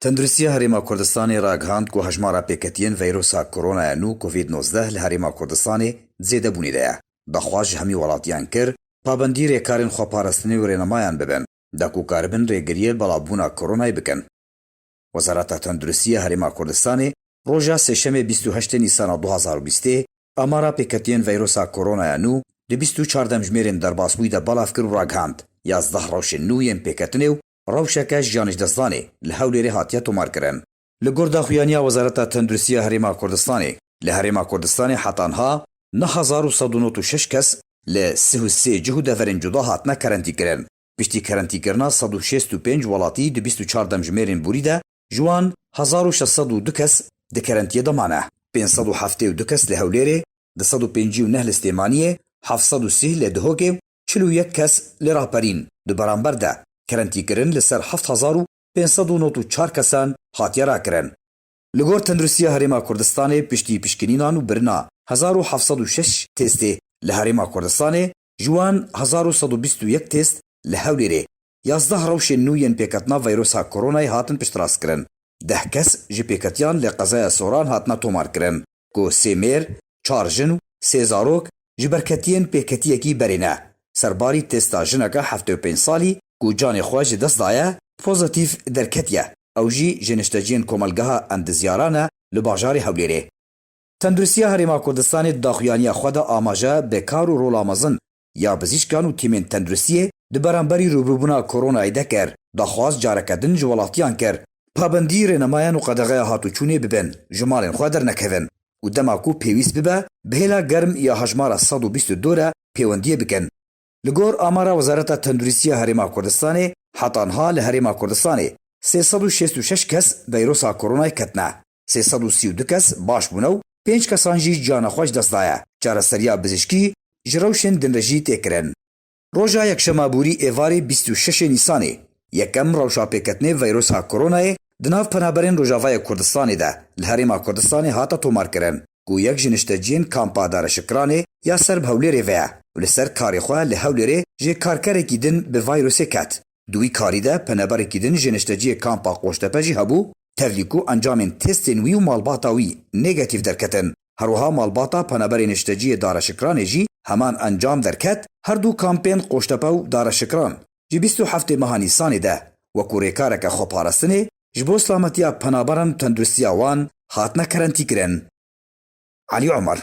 تندرستی هەرێما کوردستانی ڕاگەاند و هەژمارە پێکەتیەن ڤایرۆسا کۆرۆنایە نو کۆڤید-19 لە هەرێما کوردستانی زێدەبوونیدەیە. بەخواش هەمی وڵاتیان کرد پابەندی ڕێکارên خۆپاراستنی و ڕێنەمایان ببن دەکوکاربن ڕێگریە بەڵاوبوونا کۆرۆنای بکەن. وەزارەتە تەندروستیە هەرێما کوردستانی ڕۆژە سێشەمێ 28 نیسانە 2020 ئامارە پێکەتیەن ڤایرۆسا کۆرۆنایە نو لە 24 ژمێرên دەرباسبوویدا بەڵاف کرد و ڕاگەاند 11 ڕەوشên نو یەن پێکەتنێ و ڕەوشەکە ژیانیش دەستدانێ لە هەولێرێ هاتیە تۆمارکردن. لە گۆردا خوێنیا وەزارەتە تەندروستیە هەرێما کوردستانی لە هەرێما کوردستانی حەتانها 9196 کەس لە 33 جهودەڤەرên جودا هاتنە کەرەنتیکردن. پشتی کەرەنتیکردنا 165 وڵاتی di 24 ژمێرên بوریدا جوان 1602 کەس di کەرەنتیە دەمانە. 572 کەس لە هەولێرێ 259 لە سلێمانیە 730 لە دهۆکێ و 41 کەس لە ڕاپەرین di بەرامبەردا کەرەنتیکردن لەسەر 7594 کەسان هاتیە ڕاکردن. لە گۆڕ تەندروستیە هەرێما کوردستانی پشتی پشکنینان و برنا 1706 تێستێ لە هەرێما کوردستانی جوان 1121 تێست لە هەولێرێ 11 ڕەوشên نو یەن پێکەتنا ڤایرۆسا کۆرۆنای هاتن پشتڕاستکردن. 10 کەس ji pêketiyan lê qezaya soran hatine tomarkirin ku 3 mêr 4 jin û 3 zarok ji berketiyên pêketiyekî berê ne. Serbarî têsta jineka 75 salî ku canê xwe ji dest daye pozitîv derketiye. Ew jî ji nişteciyên komelgeha endizyaran e li bajarê Hewlêrê. Tenduristiya Herêma Kurdistanê daxuyaniya xwe de amaje bêkar û rola mezin ya bizîşkan û tîmên tenduristiyê di beramberî rûbirûbûna koronayê de kir. Daxwaz careke din ji welatiyan kir pabendî rênemayan û qedexeya hatûçûnê bibin, ji malên xwe dernekevin û dema ku pêwîst bibe bihêla germ ya hejmara 122 re pêwendiyê bikin. Li gor amara Wezareta Tenduristiya Herêma Kurdistanê hetanha li Herêma Kurdistanê 366 kes veyrosa koronayê ketine. 332 kes baş bûne û 5 kesan jî cana xwe ji dest daye. Çareseriya bizîşkî ji rewşên dinrejî tê kirin. Roja yekşema bûrî êvarê 26 Nîsanê yekem rewşa pêketinê veyrosa koronayê di nav penaberên Rojavayê Kurdistanê de li Herêma Kurdistanê hata tomarkirin ku yek ji nişteciyên kampa Dareşikranê ya ser bi Hewlêrê ve ye û li ser karê xwe li Hewlêrê jê karkerekî din bi vayrosê ket. Di wî karî de penaberekî din ji nişteciyê kampa Qoştepe jî hebû tevlî ku encamên testên wî û malbata wî negatif derketin. Herwiha malbata penaberê nişteciyê Dareşikranê jî heman encam derket. Her du kampên Qoştepe û Dareşikran ji 27 meha Nîsanê de wekû rêkareke xweparastinê ji bo selametiya penaberan tenduristiya wan hatine kerentîkirin. Alî Umar